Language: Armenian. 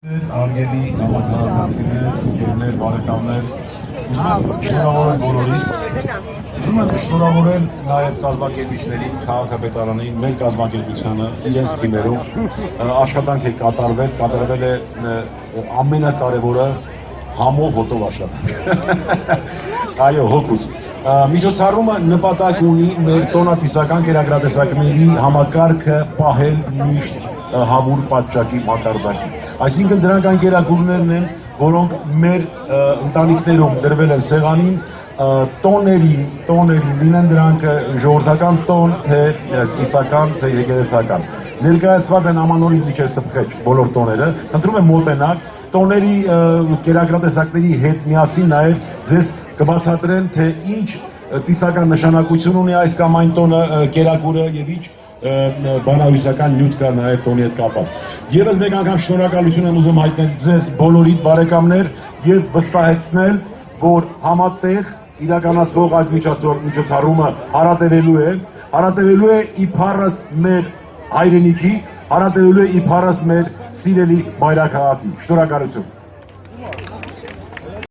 Արգելի համակարգացիներ, ընկերներ, բարեկամներ, շնորհավորել բոլորիս։ Ուզում եմ շնորհավորել նաև կազմակերպիչներին, քաղաքապետարանին, մեր կազմակերպությանը, իրենց թիմերում աշխատանք է կատարվել է ամենակարևորը համով հոտով աշխատանք։ Այո, հոգուց։ Միջոցառումը նպատակ ունի մեր տոնատիսական կերակրատեսակների համակարգը պահել միշտ հավուր պատշաճի մակարդակի։ Այսինքն դրանք այն կերակուրներն են, որոնք մեր ընտանիքներում դրվել են սեղանին, տոներին, լինեն դրանք ժողովրդական տոն, թե ծիսական, թե եկեղեցական։ Ներկայացված են ամանորից մինչև սփռեչ բոլոր տոները, խնդրում եմ մոտենալ, տոների կերակրատեսակների հետ միասին նաև ձեզ կբացատրեն, թե ինչ ծիսական նշանակություն ունի այս կամ այն տոնը կերակուրը եւ ինչ բանահյուսական նյութ կա նաև տոնի հետ կապված։ Եվս մեկ անգամ շնորհակալություն եմ ուզում հայտնել ձեզ բոլորիդ բարեկամներ եւ վստահեցնել, որ համատեղ իրականացվող այս միջոցառումը հարատևելու է իբարս մեր հայրենիքի, հարատևելու է իբարս մեր սիրելի մայրաքաղաքի։ Շնորհակալություն։